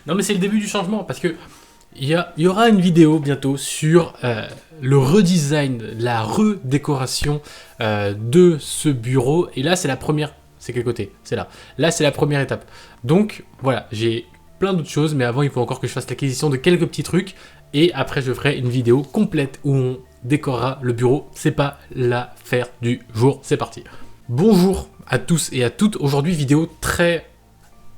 Non mais c'est le début du changement parce que il y aura une vidéo bientôt sur le redesign, la redécoration de ce bureau. Et là c'est la première, c'est quel côté? C'est là. Là c'est la première étape. Donc voilà, j'ai plein d'autres choses, mais avant il faut encore que je fasse l'acquisition de quelques petits trucs. Et après je ferai une vidéo complète où on décorera le bureau. C'est pas l'affaire du jour, c'est parti. Bonjour à tous et à toutes. Aujourd'hui vidéo très...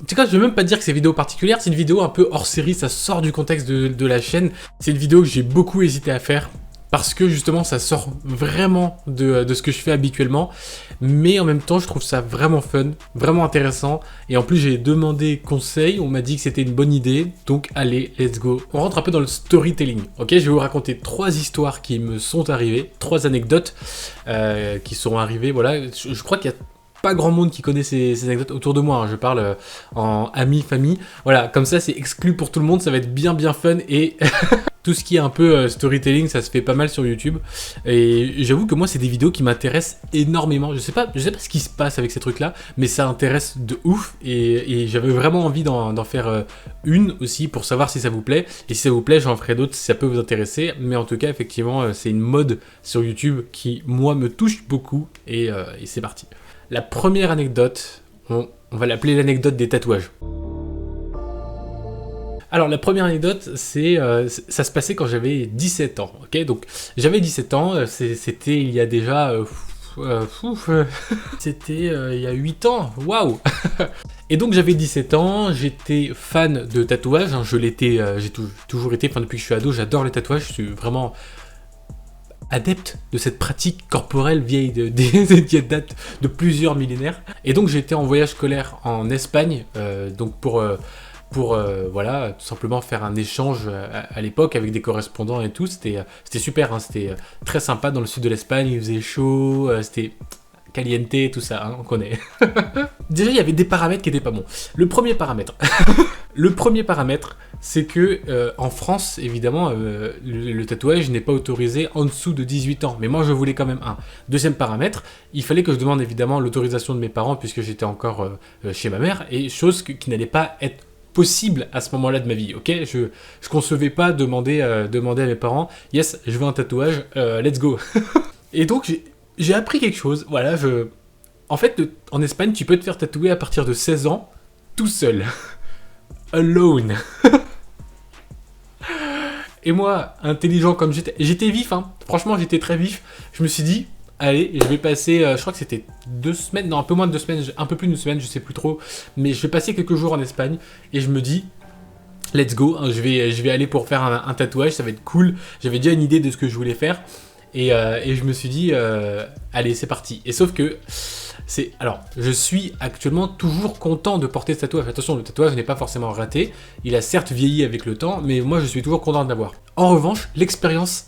En tout cas, je ne vais même pas dire que c'est une vidéo particulière, c'est une vidéo un peu hors série, ça sort du contexte de la chaîne. C'est une vidéo que j'ai beaucoup hésité à faire, parce que justement ça sort vraiment de ce que je fais habituellement, mais en même temps je trouve ça vraiment fun, vraiment intéressant, et en plus j'ai demandé conseil, on m'a dit que c'était une bonne idée, donc allez, let's go. On rentre un peu dans le storytelling, ok? Je vais vous raconter 3 histoires qui me sont arrivées, 3 anecdotes qui sont arrivées, voilà, je crois qu'il y a pas grand monde qui connaît ces anecdotes autour de moi, hein. Je parle en amis, famille, voilà, comme ça c'est exclu pour tout le monde, ça va être bien fun, et tout ce qui est un peu storytelling, ça se fait pas mal sur YouTube, et j'avoue que moi c'est des vidéos qui m'intéressent énormément, je sais pas ce qui se passe avec ces trucs là, mais ça intéresse de ouf, et j'avais vraiment envie d'en faire une aussi pour savoir si ça vous plaît, et si ça vous plaît j'en ferai d'autres si ça peut vous intéresser, mais en tout cas effectivement c'est une mode sur YouTube qui moi me touche beaucoup, et c'est parti. La première anecdote, on va l'appeler l'anecdote des tatouages. Alors la première anecdote, ça se passait quand j'avais 17 ans, ok? Donc j'avais 17 ans, c'était il y a déjà... c'était il y a 8 ans, waouh. Et donc j'avais 17 ans, j'étais fan de tatouages, hein, je l'étais, j'ai toujours été, enfin depuis que je suis ado, j'adore les tatouages, je suis vraiment... adepte de cette pratique corporelle vieille qui date de plusieurs millénaires. Et donc j'ai été en voyage scolaire en Espagne, donc pour voilà, tout simplement faire un échange à l'époque avec des correspondants et tout. C'était super, hein, c'était très sympa dans le sud de l'Espagne, il faisait chaud, c'était caliente, tout ça, hein, on connaît. Déjà, il y avait des paramètres qui étaient pas bons. Le premier paramètre, c'est que en France, évidemment, le tatouage n'est pas autorisé en dessous de 18 ans. Mais moi, je voulais quand même un. Deuxième paramètre, il fallait que je demande évidemment l'autorisation de mes parents puisque j'étais encore chez ma mère, et chose qui n'allait pas être possible à ce moment-là de ma vie, ok? Je concevais pas demander à mes parents, yes, je veux un tatouage, let's go. Et donc, j'ai appris quelque chose, voilà, en fait, en Espagne, tu peux te faire tatouer à partir de 16 ans, tout seul. Alone. Et moi, intelligent comme j'étais vif, hein. Franchement, j'étais très vif. Je me suis dit, allez, je vais passer, je crois que c'était 2 semaines, non, un peu moins de 2 semaines, un peu plus d'une semaine, je sais plus trop, mais je vais passer quelques jours en Espagne, et je me dis, let's go, hein, je vais aller pour faire un tatouage, ça va être cool. J'avais déjà une idée de ce que je voulais faire, et je me suis dit, allez, c'est parti. Et sauf que, alors, je suis actuellement toujours content de porter ce tatouage. Attention, le tatouage n'est pas forcément raté. Il a certes vieilli avec le temps, mais moi, je suis toujours content de l'avoir. En revanche, l'expérience,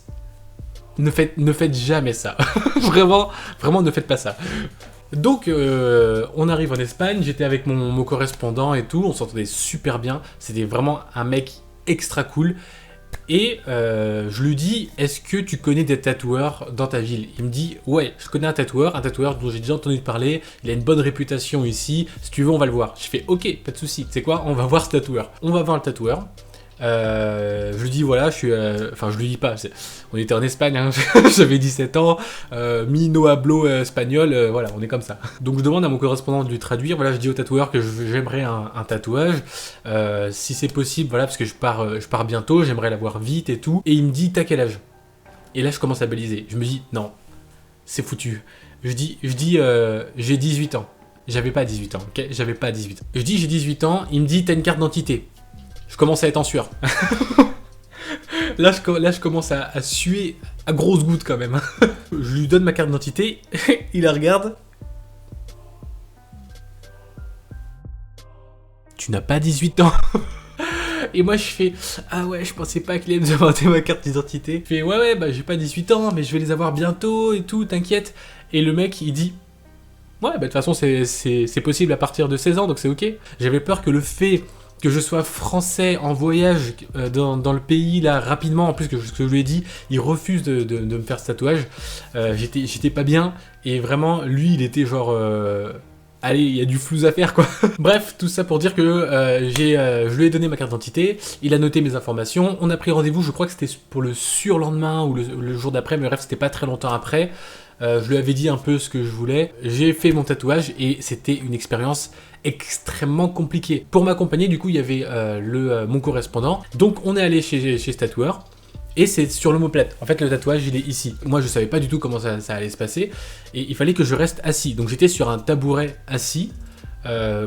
ne faites jamais ça. Vraiment, ne faites pas ça. Donc, on arrive en Espagne. J'étais avec mon correspondant et tout. On s'entendait super bien. C'était vraiment un mec extra cool. Et je lui dis, est-ce que tu connais des tatoueurs dans ta ville? Il me dit, ouais, je connais un tatoueur dont j'ai déjà entendu parler, il a une bonne réputation ici, si tu veux on va le voir. Je fais, ok, pas de souci. Tu sais quoi, on va voir ce tatoueur. On va voir le tatoueur. Je lui dis, voilà, enfin je lui dis pas, on était en Espagne, hein, j'avais 17 ans, mi no hablo espagnol, voilà, on est comme ça. Donc je demande à mon correspondant de lui traduire, voilà, je dis au tatoueur que j'aimerais un tatouage, si c'est possible, voilà, parce que je pars bientôt, j'aimerais l'avoir vite et tout, et il me dit, t'as quel âge? Et là je commence à baliser, je me dis, non, c'est foutu. Je dis j'ai 18 ans. J'avais pas 18 ans, ok? J'avais pas 18 ans. Je dis j'ai 18 ans, il me dit, t'as une carte d'identité. Je commence à être en sueur. Là, je commence à suer à grosses gouttes quand même. Je lui donne ma carte d'identité, il la regarde. Tu n'as pas 18 ans. Et moi je fais, ah ouais, je pensais pas qu'il allait me demander ma carte d'identité. Je fais, ouais, bah j'ai pas 18 ans, mais je vais les avoir bientôt et tout, t'inquiète. Et le mec il dit, ouais, bah de toute façon c'est possible à partir de 16 ans, donc c'est ok. J'avais peur que le fait que je sois français en voyage dans le pays là rapidement, en plus que ce que je lui ai dit, il refuse de me faire ce tatouage, j'étais pas bien, et vraiment lui il était genre allez, il y a du flou à faire quoi. Bref, tout ça pour dire que je lui ai donné ma carte d'identité, il a noté mes informations, on a pris rendez-vous, je crois que c'était pour le surlendemain ou le jour d'après, mais bref, c'était pas très longtemps après. Je lui avais dit un peu ce que je voulais. J'ai fait mon tatouage et c'était une expérience extrêmement compliquée. Pour m'accompagner, du coup, il y avait mon correspondant. Donc, on est allé chez ce tatoueur. Et c'est sur l'omoplate. En fait, le tatouage, il est ici. Moi, je savais pas du tout comment ça allait se passer. Et il fallait que je reste assis. Donc, j'étais sur un tabouret assis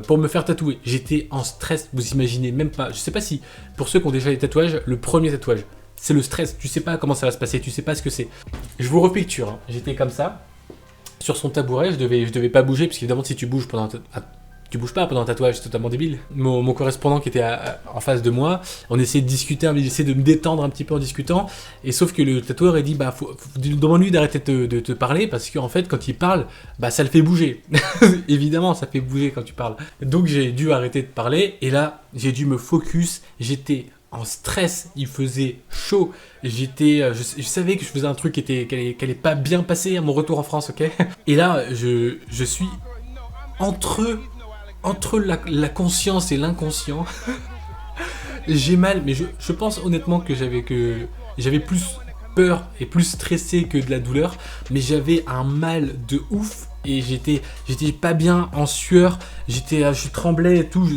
pour me faire tatouer. J'étais en stress, vous imaginez même pas. Je sais pas si, pour ceux qui ont déjà des tatouages, le premier tatouage, c'est le stress. Tu sais pas comment ça va se passer, tu sais pas ce que c'est. Je vous repicture, hein. J'étais comme ça, sur son tabouret, je devais pas bouger, parce qu'évidemment, si tu bouges tu bouges pas pendant un tatouage, c'est totalement débile. Mon correspondant qui était en face de moi, on essayait de discuter, il essayait de me détendre un petit peu en discutant, et sauf que le tatoueur a dit, demande-lui d'arrêter de te parler, parce qu'en fait, quand il parle, ça le fait bouger. Évidemment, ça fait bouger quand tu parles. Donc j'ai dû arrêter de parler, et là, j'ai dû me focus, j'étais en stress, il faisait chaud, je savais que je faisais un truc qui allait pas bien passer à mon retour en France, ok. Et là, je suis entre la conscience et l'inconscient. J'ai mal, mais je pense honnêtement que j'avais plus peur et plus stressé que de la douleur, mais j'avais un mal de ouf et j'étais pas bien, en sueur, je tremblais et tout,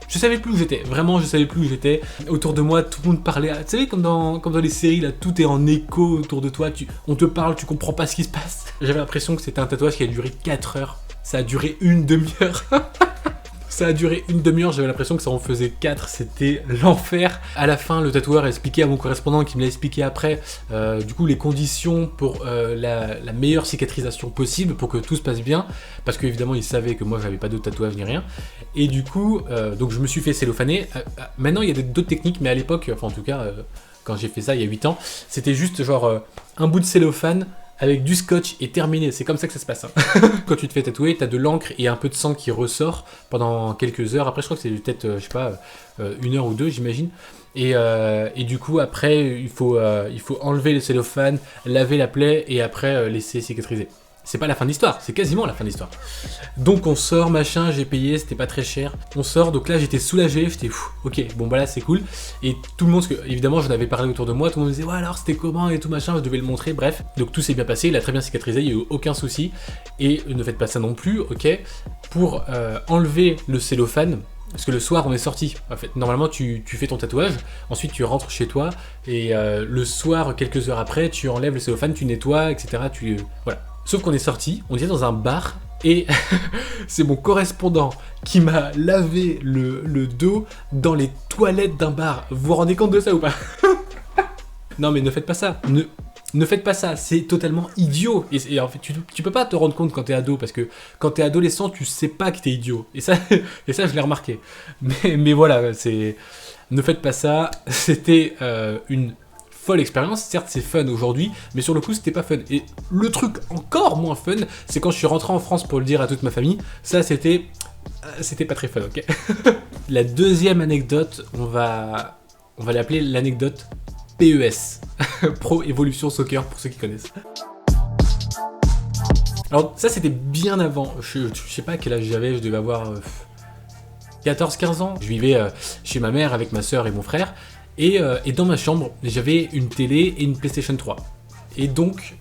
je savais plus où j'étais, vraiment je savais plus où j'étais. Autour de moi, tout le monde parlait, tu savez comme dans les séries, là, tout est en écho autour de toi, on te parle, tu comprends pas ce qui se passe. J'avais l'impression que c'était un tatouage qui a duré 4 heures, ça a duré une demi-heure. Ça a duré une demi-heure, j'avais l'impression que ça en faisait 4, c'était l'enfer. À la fin, le tatoueur a expliqué à mon correspondant, qui me l'a expliqué après, du coup les conditions pour la meilleure cicatrisation possible, pour que tout se passe bien, parce qu'évidemment il savait que moi j'avais pas d'autres tatouages ni rien. Et du coup, donc je me suis fait cellophaner. Maintenant il y a d'autres techniques, mais à l'époque, enfin en tout cas, quand j'ai fait ça il y a 8 ans, c'était juste genre un bout de cellophane, avec du scotch et terminé, c'est comme ça que ça se passe. Hein. Quand tu te fais tatouer, t'as de l'encre et un peu de sang qui ressort pendant quelques heures. Après, je crois que c'est peut-être, je sais pas, 1 heure ou 2, j'imagine. Et du coup, après, il faut enlever le cellophane, laver la plaie et après laisser cicatriser. C'est pas la fin de l'histoire, c'est quasiment la fin de l'histoire. Donc on sort, machin, j'ai payé, c'était pas très cher. On sort, donc là j'étais soulagé, j'étais ok, bon bah là c'est cool. Et tout le monde, parce que évidemment j'en avais parlé autour de moi, tout le monde me disait ouais alors c'était comment et tout machin, je devais le montrer, bref. Donc tout s'est bien passé, il a très bien cicatrisé, il n'y a eu aucun souci. Et ne faites pas ça non plus, ok. Pour enlever le cellophane, parce que le soir on est sorti, en fait, normalement tu fais ton tatouage, ensuite tu rentres chez toi, et le soir, quelques heures après, tu enlèves le cellophane, tu nettoies, etc. Voilà. Sauf qu'on est sorti, on était dans un bar, et c'est mon correspondant qui m'a lavé le dos dans les toilettes d'un bar. Vous vous rendez compte de ça ou pas? Non mais ne faites pas ça, ne faites pas ça, c'est totalement idiot. Et en fait, tu peux pas te rendre compte quand t'es ado, parce que quand t'es adolescent, tu sais pas que t'es idiot. Et ça je l'ai remarqué. Mais voilà, ne faites pas ça, c'était une folle expérience. Certes c'est fun aujourd'hui, mais sur le coup c'était pas fun. Et le truc encore moins fun, c'est quand je suis rentré en France pour le dire à toute ma famille. Ça c'était pas très fun, ok. La deuxième anecdote, on va l'appeler l'anecdote PES. Pro Evolution Soccer, pour ceux qui connaissent. Alors ça c'était bien avant, je sais pas quel âge j'avais, je devais avoir 14-15 ans. Je vivais chez ma mère avec ma soeur et mon frère. Et dans ma chambre, j'avais une télé et une PlayStation 3. Et donc,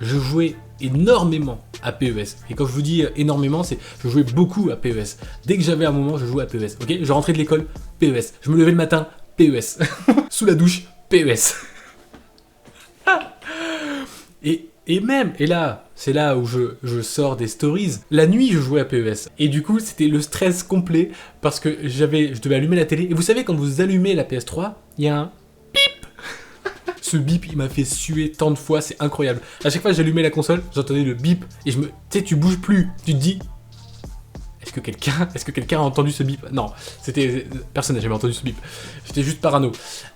je jouais énormément à PES. Et quand je vous dis énormément, c'est je jouais beaucoup à PES. Dès que j'avais un moment, je jouais à PES. Ok, je rentrais de l'école, PES. Je me levais le matin, PES. Sous la douche, PES. Et même, et là, c'est là où je sors des stories, la nuit je jouais à PES. Et du coup, c'était le stress complet, parce que je devais allumer la télé. Et vous savez, quand vous allumez la PS3, il y a un bip. Ce bip, il m'a fait suer tant de fois, c'est incroyable. À chaque fois que j'allumais la console, j'entendais le bip, et tu sais, tu bouges plus. Tu te dis, est-ce que quelqu'un a entendu ce bip? Non, personne n'a jamais entendu ce bip. J'étais juste parano.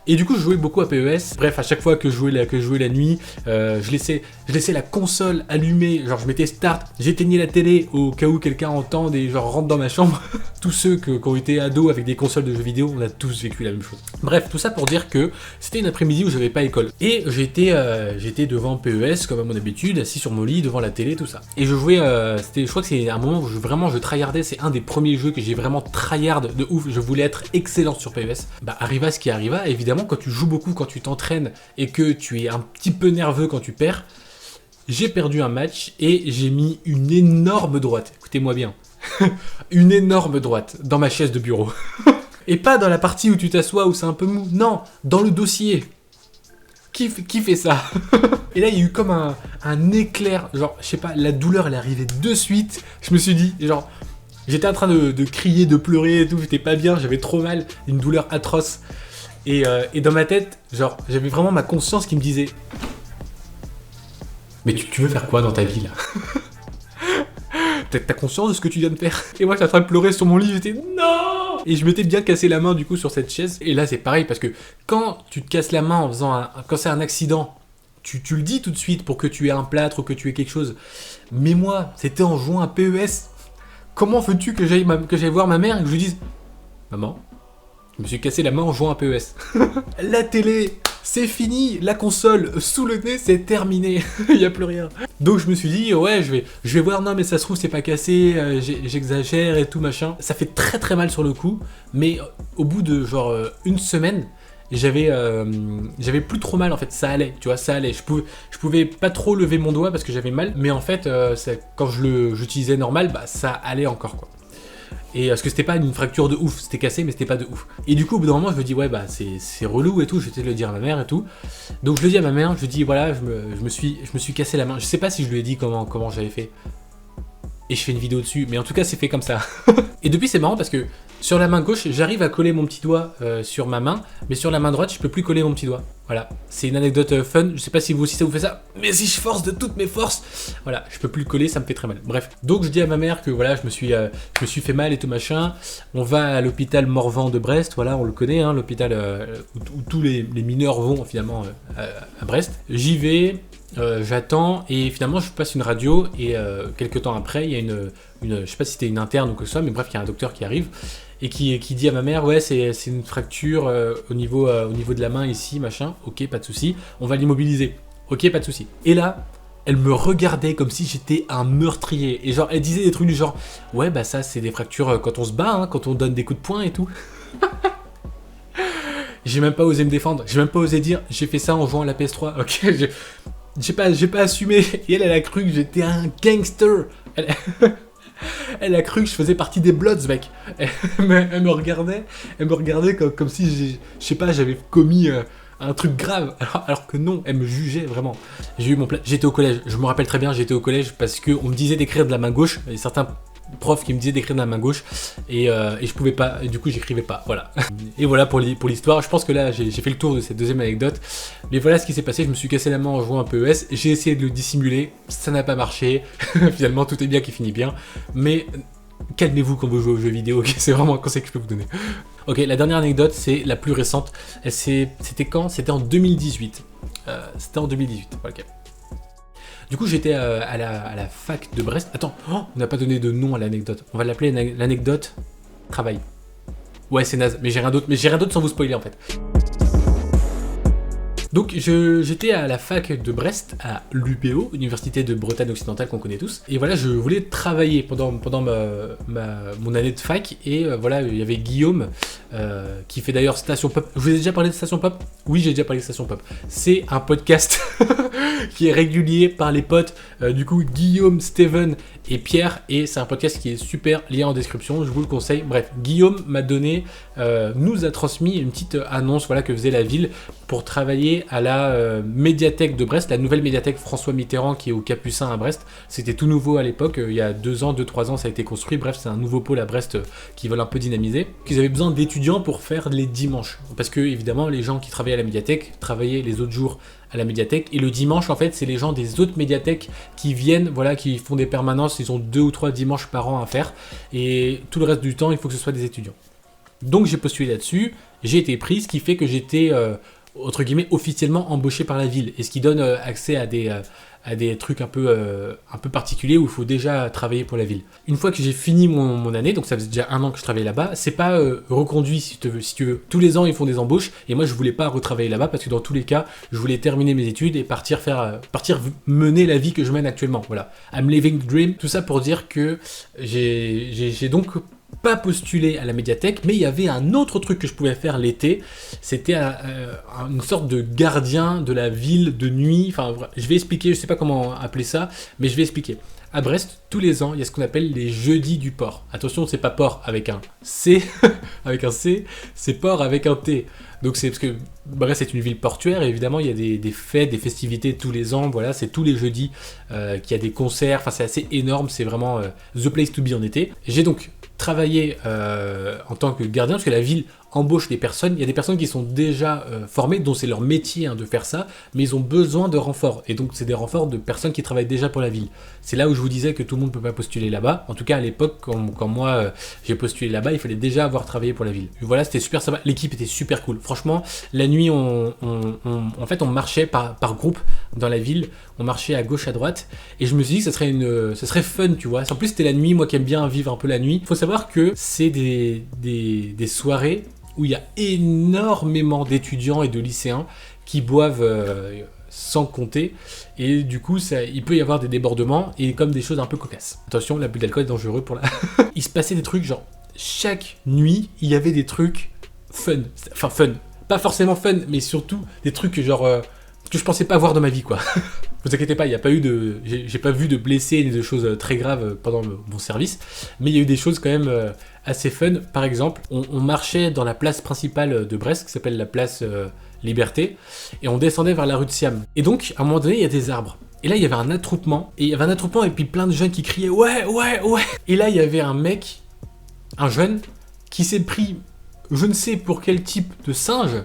Et du coup, je jouais beaucoup à PES. Bref, à chaque fois que je jouais la nuit, je laissais la console allumée. Genre, je mettais start, j'éteignais la télé au cas où quelqu'un entende et genre rentre dans ma chambre. Tous ceux qui ont été ados avec des consoles de jeux vidéo, on a tous vécu la même chose. Bref, tout ça pour dire que c'était une après-midi où j'avais pas école. Et j'étais devant PES, comme à mon habitude, assis sur mon lit, devant la télé, tout ça. Et je jouais, je crois que c'est un moment où je tryhardais. C'est un des premiers jeux que j'ai vraiment tryhard de ouf. Je voulais être excellent sur PES. Bah, arriva ce qui arriva. Évidemment, quand tu joues beaucoup, quand tu t'entraînes et que tu es un petit peu nerveux quand tu perds, j'ai perdu un match et j'ai mis une énorme droite. Écoutez-moi bien. Une énorme droite dans ma chaise de bureau. Et pas dans la partie où tu t'assois où c'est un peu mou. Non, dans le dossier. Qui fait ça? Et là, il y a eu comme un éclair. Genre, je sais pas, la douleur, elle est arrivée de suite. Je me suis dit, genre, j'étais en train de crier, de pleurer et tout. J'étais pas bien, j'avais trop mal. Une douleur atroce. Et dans ma tête, genre, j'avais vraiment ma conscience qui me disait: mais tu veux faire quoi dans ta vie, là? T'as conscience de ce que tu viens de faire? Et moi, j'étais en train de pleurer sur mon lit, j'étais non! Et je m'étais bien cassé la main, du coup, sur cette chaise. Et là, c'est pareil, parce que quand tu te casses la main en faisant quand c'est un accident, tu le dis tout de suite pour que tu aies un plâtre ou que tu aies quelque chose. Mais moi, c'était en jouant à PES. Comment veux-tu que j'aille voir ma mère et que je lui dise: maman, je me suis cassé la main en jouant à PES. La télé, c'est fini. La console, sous le nez, c'est terminé. Il n'y a plus rien. Donc je me suis dit, ouais, je vais voir. Non, mais ça se trouve, c'est pas cassé. J'exagère et tout, machin. Ça fait très très mal sur le coup. Mais au bout de genre une semaine, j'avais plus trop mal en fait. Ça allait, tu vois, ça allait. Je pouvais pas trop lever mon doigt parce que j'avais mal. Mais en fait, quand j'utilisais normal, bah ça allait encore, quoi. Et parce que c'était pas une fracture de ouf, c'était cassé mais c'était pas de ouf. Et du coup au bout d'un moment je me dis ouais bah c'est relou et tout, j'étais de le dire à ma mère et tout. Donc je le dis à ma mère, je lui dis voilà je me suis cassé la main. Je sais pas si je lui ai dit comment j'avais fait. Et je fais une vidéo dessus, mais en tout cas c'est fait comme ça. Et depuis c'est marrant parce que sur la main gauche j'arrive à coller mon petit doigt sur ma main, mais sur la main droite je peux plus coller mon petit doigt. Voilà, c'est une anecdote fun, je sais pas si vous aussi ça vous fait ça, mais si je force de toutes mes forces, voilà, je peux plus le coller, ça me fait très mal. Bref, donc je dis à ma mère que voilà je me suis fait mal et tout machin. On va à l'hôpital Morvan de Brest, voilà on le connaît, hein, l'hôpital où tous les mineurs vont finalement à Brest. J'y vais. J'attends et finalement je passe une radio et quelques temps après il y a une je sais pas si c'était une interne ou que ce soit, mais bref il y a un docteur qui arrive et qui dit à ma mère ouais c'est une fracture au niveau de la main ici machin, ok pas de souci, on va l'immobiliser, ok pas de souci. Et là elle me regardait comme si j'étais un meurtrier et genre elle disait des trucs du genre ouais bah ça c'est des fractures quand on se bat, hein, quand on donne des coups de poing et tout. J'ai même pas osé me défendre, j'ai même pas osé dire j'ai fait ça en jouant à la PS3, ok. J'ai pas assumé. Et elle a cru que j'étais un gangster. Elle a cru que je faisais partie des Bloods, mec. Elle me regardait comme si, je sais pas, j'avais commis un truc grave. Alors que non, elle me jugeait vraiment. J'ai eu mon j'étais au collège. Je me rappelle très bien, j'étais au collège parce qu'on me disait d'écrire de la main gauche. Il y a certains profs qui me disaient d'écrire de la main gauche et je pouvais pas, et du coup j'écrivais pas, voilà. Et voilà pour l'histoire. Je pense que là j'ai fait le tour de cette deuxième anecdote, mais voilà ce qui s'est passé. Je me suis cassé la main en jouant un PES, j'ai essayé de le dissimuler, ça n'a pas marché. Finalement tout est bien qui finit bien, mais calmez-vous quand vous jouez aux jeux vidéo, okay. C'est vraiment un conseil que je peux vous donner. Ok, la dernière anecdote c'est la plus récente. C'était quand? C'était en 2018. C'était en 2018, ok. Du coup, j'étais à la fac de Brest. Attends, on n'a pas donné de nom à l'anecdote. On va l'appeler l'anecdote travail. Ouais, c'est naze, mais j'ai rien d'autre sans vous spoiler en fait. Donc j'étais à la fac de Brest, à l'UPO, Université de Bretagne Occidentale qu'on connaît tous. Et voilà, je voulais travailler pendant mon année de fac. Et voilà, il y avait Guillaume qui fait d'ailleurs Station Pop. Je vous ai déjà parlé de Station Pop? Oui, j'ai déjà parlé de Station Pop. C'est un podcast qui est régulier par les potes. Du coup, Guillaume, Steven et Pierre. Et c'est un podcast qui est super, lien en description, je vous le conseille. Bref, Guillaume nous a transmis une petite annonce voilà, que faisait la ville pour travailler travaillé à la médiathèque de Brest, la nouvelle médiathèque François Mitterrand qui est au Capucin à Brest. C'était tout nouveau à l'époque, il y a 2 ans, ça a été construit. Bref, c'est un nouveau pôle à Brest qu'ils veulent un peu dynamiser. Ils avaient besoin d'étudiants pour faire les dimanches. Parce que, évidemment, les gens qui travaillaient à la médiathèque travaillaient les autres jours à la médiathèque. Et le dimanche, en fait, c'est les gens des autres médiathèques qui viennent, voilà, qui font des permanences. Ils ont 2 ou 3 dimanches par an à faire. Et tout le reste du temps, il faut que ce soit des étudiants. Donc j'ai postulé là-dessus, j'ai été pris, ce qui fait que j'étais, entre guillemets, officiellement embauché par la ville. Et ce qui donne accès à des trucs un peu particuliers où il faut déjà travailler pour la ville. Une fois que j'ai fini mon année, donc ça faisait déjà 1 an que je travaillais là-bas, c'est pas reconduit si tu veux. Tous les ans, ils font des embauches, et moi je voulais pas retravailler là-bas parce que dans tous les cas, je voulais terminer mes études et partir mener la vie que je mène actuellement. Voilà. I'm living the dream. Tout ça pour dire que j'ai donc pas postulé à la médiathèque, mais il y avait un autre truc que je pouvais faire l'été, c'était une sorte de gardien de la ville de nuit, enfin je vais expliquer, je sais pas comment appeler ça, mais je vais expliquer. À Brest, tous les ans, il y a ce qu'on appelle les jeudis du port. Attention, c'est pas port avec un C, avec un C, c'est port avec un T. Donc c'est parce que Brest est une ville portuaire, et évidemment il y a des fêtes, des festivités tous les ans, voilà, c'est tous les jeudis qu'il y a des concerts, enfin c'est assez énorme, c'est vraiment the place to be en été. J'ai donc travaillé en tant que gardien, parce que la ville embauche des personnes, il y a des personnes qui sont déjà formées, dont c'est leur métier de faire ça, mais ils ont besoin de renforts, et donc c'est des renforts de personnes qui travaillent déjà pour la ville. C'est là où je vous disais que tout le monde ne peut pas postuler là-bas, en tout cas à l'époque, quand moi j'ai postulé là-bas, il fallait déjà avoir travaillé pour la ville. Et voilà, c'était super sympa, l'équipe était super cool, franchement, la nuit en fait on marchait par groupe dans la ville, on marchait à gauche à droite, et je me suis dit que ça serait fun, tu vois. En plus c'était la nuit, moi qui aime bien vivre un peu la nuit. Faut savoir que c'est des soirées où il y a énormément d'étudiants et de lycéens qui boivent sans compter, et du coup il peut y avoir des débordements et comme des choses un peu cocasses. Attention, l'abus d'alcool est dangereux pour la... Il se passait des trucs genre, chaque nuit il y avait des trucs fun, enfin fun, pas forcément fun, mais surtout des trucs genre que je pensais pas voir dans ma vie, quoi. Vous inquiétez pas, il y a pas eu j'ai pas vu de blessés ni de choses très graves pendant mon service, mais il y a eu des choses quand même assez fun. Par exemple, on marchait dans la place principale de Brest, qui s'appelle la place Liberté, et on descendait vers la rue de Siam. Et donc, à un moment donné, il y a des arbres. Et là, il y avait un attroupement, et puis plein de jeunes qui criaient « Ouais, ouais, ouais !» Et là, il y avait un jeune, qui s'est pris, je ne sais pour quel type de singe,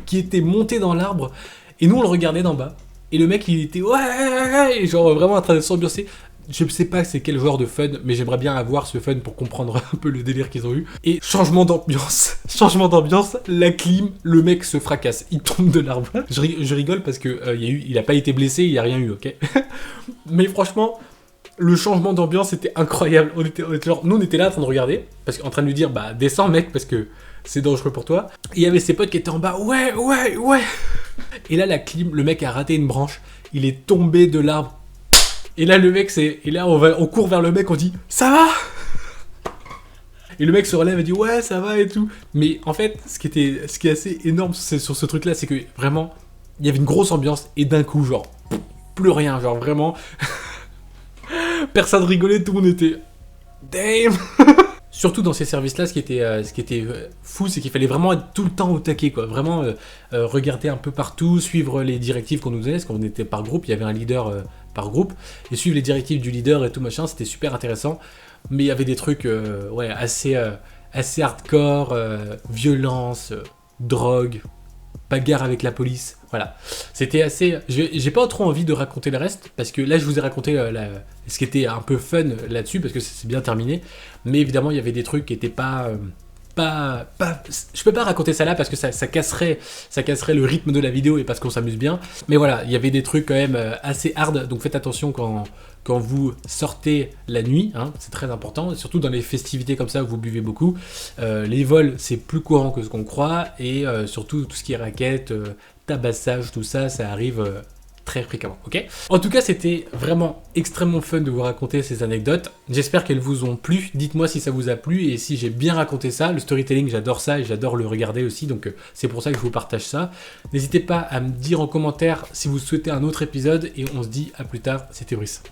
qui était monté dans l'arbre, et nous, on le regardait d'en bas. Et le mec, il était ouais, genre vraiment en train de s'ambiancer. Je ne sais pas c'est quel genre de fun, mais j'aimerais bien avoir ce fun pour comprendre un peu le délire qu'ils ont eu. Et changement d'ambiance, la clim, le mec se fracasse, il tombe de l'arbre. Je rigole parce que il a pas été blessé, il y a rien eu, ok. Mais franchement, le changement d'ambiance était incroyable. Nous on était là en train de regarder, en train de lui dire bah descends mec parce que c'est dangereux pour toi. Et il y avait ses potes qui étaient en bas, ouais. Et là la clim, le mec a raté une branche, il est tombé de l'arbre. Et là le mec on court vers le mec, on dit ça va. Et le mec se relève et dit ouais ça va et tout. Mais en fait ce qui est assez énorme sur ce truc là, c'est que vraiment il y avait une grosse ambiance et d'un coup genre plus rien, genre vraiment personne rigolait, tout le monde était damn. Surtout dans ces services-là, ce qui était fou, c'est qu'il fallait vraiment être tout le temps au taquet, quoi. Vraiment regarder un peu partout, suivre les directives qu'on nous donnait, parce qu'on était par groupe, il y avait un leader par groupe, et suivre les directives du leader et tout machin, c'était super intéressant. Mais il y avait des trucs assez hardcore, violence, drogue, bagarre avec la police, voilà. C'était assez... J'ai pas trop envie de raconter le reste, parce que là je vous ai raconté ce qui était un peu fun là-dessus, parce que c'est bien terminé, mais évidemment il y avait des trucs qui étaient pas... Je peux pas raconter ça là parce que ça casserait le rythme de la vidéo et parce qu'on s'amuse bien. Mais voilà, il y avait des trucs quand même assez hard, donc faites attention quand vous sortez la nuit, hein, c'est très important, surtout dans les festivités comme ça où vous buvez beaucoup. Les vols, c'est plus courant que ce qu'on croit, et surtout tout ce qui est raquettes, tabassage, tout ça, ça arrive très fréquemment, ok ? En tout cas, c'était vraiment extrêmement fun de vous raconter ces anecdotes. J'espère qu'elles vous ont plu. Dites-moi si ça vous a plu et si j'ai bien raconté ça. Le storytelling, j'adore ça et j'adore le regarder aussi, donc c'est pour ça que je vous partage ça. N'hésitez pas à me dire en commentaire si vous souhaitez un autre épisode, et on se dit à plus tard. C'était Brice.